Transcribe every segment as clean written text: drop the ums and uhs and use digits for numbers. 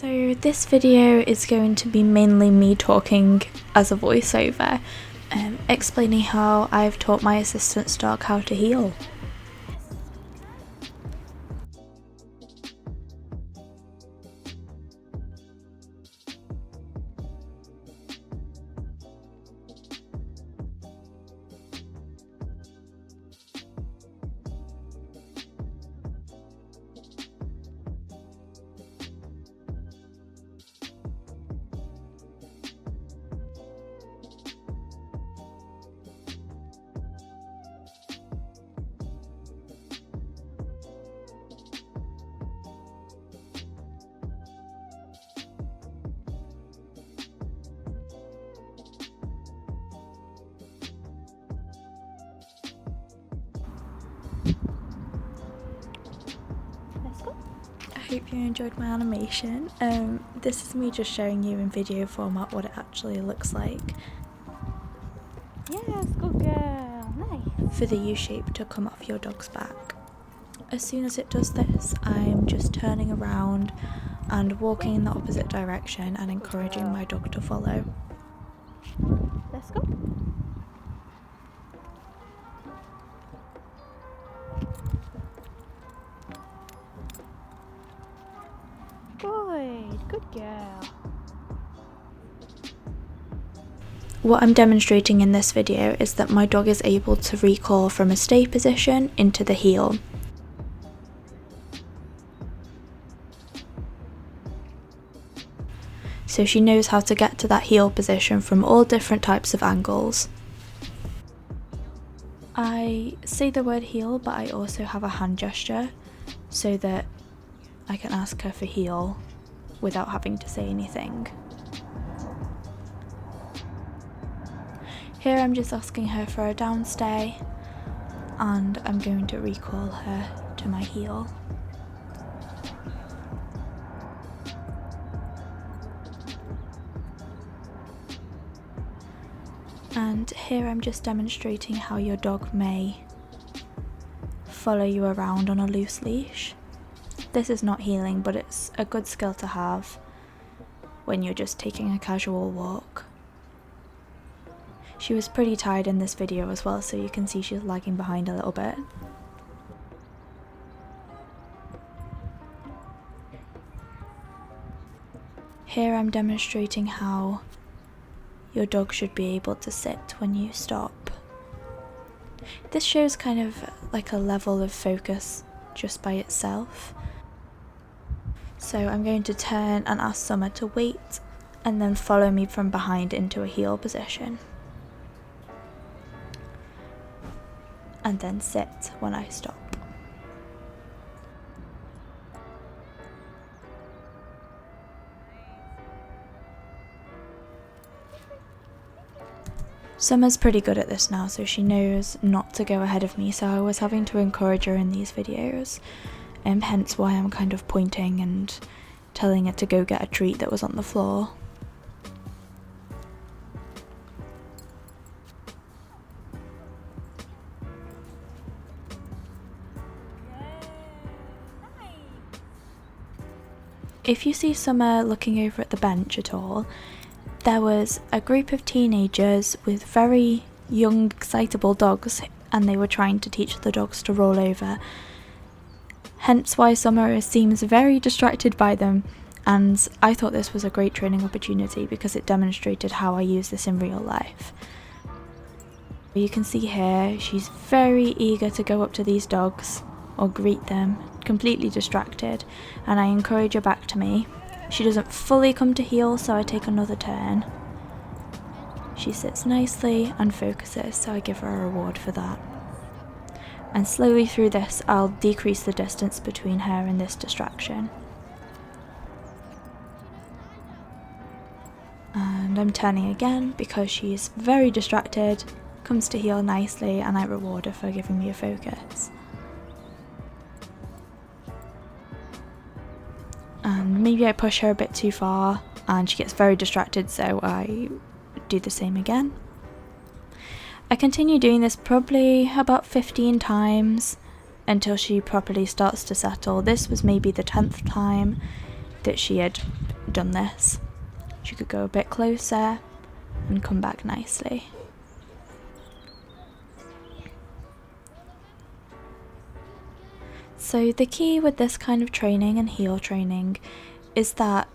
So this video is going to be mainly me talking as a voiceover, explaining how I've taught my assistant's dog how to heel. I hope you enjoyed my animation. This is me just showing you in video format what it actually looks like. Yes, good girl, nice. For the U-shape to come off your dog's back. As soon as it does this, I'm just turning around and walking in the opposite direction and encouraging my dog to follow. Let's go. Good girl. What I'm demonstrating in this video is that my dog is able to recall from a stay position into the heel. So she knows how to get to that heel position from all different types of angles. I say the word heel, but I also have a hand gesture so that I can ask her for heel without having to say anything. Here I'm just asking her for a downstay, and I'm going to recall her to my heel. And here I'm just demonstrating how your dog may follow you around on a loose leash. This is not heeling, but it's a good skill to have when you're just taking a casual walk. She was pretty tired in this video as well, so you can see she's lagging behind a little bit. Here I'm demonstrating how your dog should be able to sit when you stop. This shows kind of like a level of focus just by itself. So I'm going to turn and ask Summer to wait and then follow me from behind into a heel position. And then sit when I stop. Summer's pretty good at this now, so she knows not to go ahead of me, so I was having to encourage her in these videos. Hence why I'm kind of pointing and telling her to go get a treat that was on the floor. If you see Summer looking over at the bench at all, there was a group of teenagers with very young, excitable dogs, and they were trying to teach the dogs to roll over. Hence why Summer seems very distracted by them, and I thought this was a great training opportunity because it demonstrated how I use this in real life. You can see here she's very eager to go up to these dogs or greet them, completely distracted, and I encourage her back to me. She doesn't fully come to heel, so I take another turn. She sits nicely and focuses, so I give her a reward for that. And slowly through this, I'll decrease the distance between her and this distraction. And I'm turning again because she's very distracted, comes to heel nicely, and I reward her for giving me a focus. And maybe I push her a bit too far and she gets very distracted, so I do the same again. I continue doing this probably about 15 times until she properly starts to settle. This was maybe the 10th time that she had done this. She could go a bit closer and come back nicely. So the key with this kind of training and heel training is that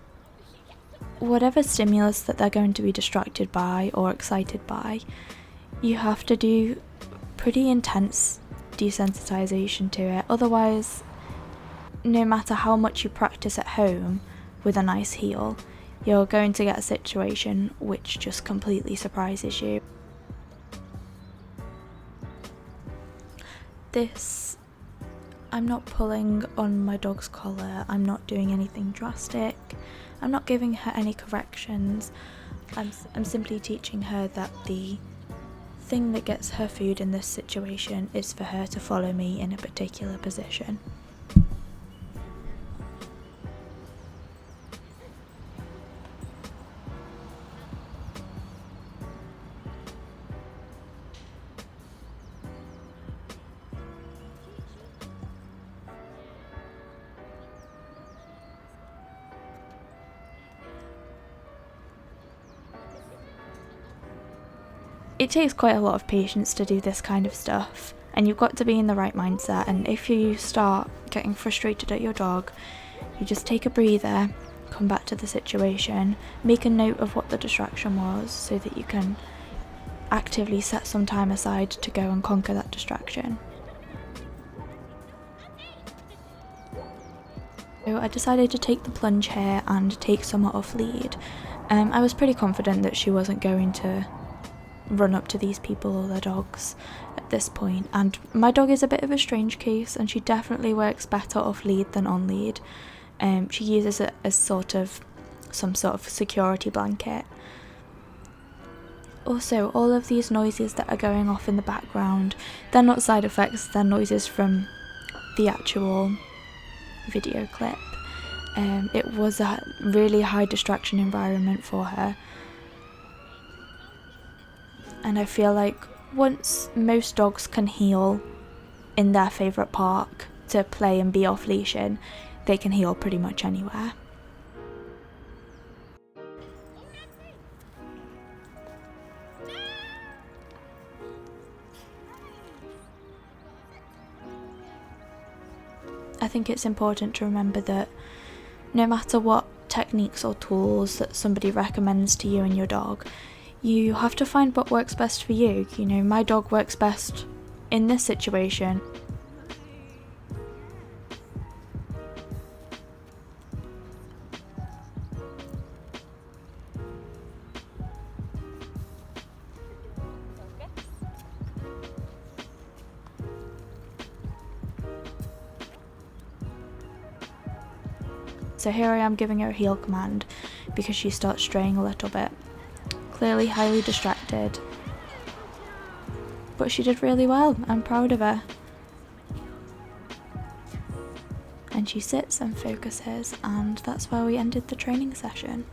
whatever stimulus that they're going to be distracted by or excited by, you have to do pretty intense desensitization to it. Otherwise, no matter how much you practice at home with a nice heel, you're going to get a situation which just completely surprises you. This, I'm not pulling on my dog's collar, I'm not doing anything drastic, I'm not giving her any corrections, I'm simply teaching her that the thing that gets her food in this situation is for her to follow me in a particular position. It takes quite a lot of patience to do this kind of stuff, and you've got to be in the right mindset, and if you start getting frustrated at your dog, you just take a breather, come back to the situation, make a note of what the distraction was so that you can actively set some time aside to go and conquer that distraction. So I decided to take the plunge here and take Summer off lead. I was pretty confident that she wasn't going to run up to these people or their dogs at this point, and my dog is a bit of a strange case and she definitely works better off lead than on lead. She uses it as some sort of security blanket. Also, all of these noises that are going off in the background, they're not side effects, they're noises from the actual video clip. It was a really high distraction environment for her. And I feel like once most dogs can heel in their favourite park to play and be off leash in, they can heel pretty much anywhere. I think it's important to remember that no matter what techniques or tools that somebody recommends to you and your dog, you have to find what works best for you. You know, my dog works best in this situation. So here I am giving her a heel command because she starts straying a little bit. Clearly highly distracted. But she did really well, I'm proud of her. And she sits and focuses, and that's where we ended the training session.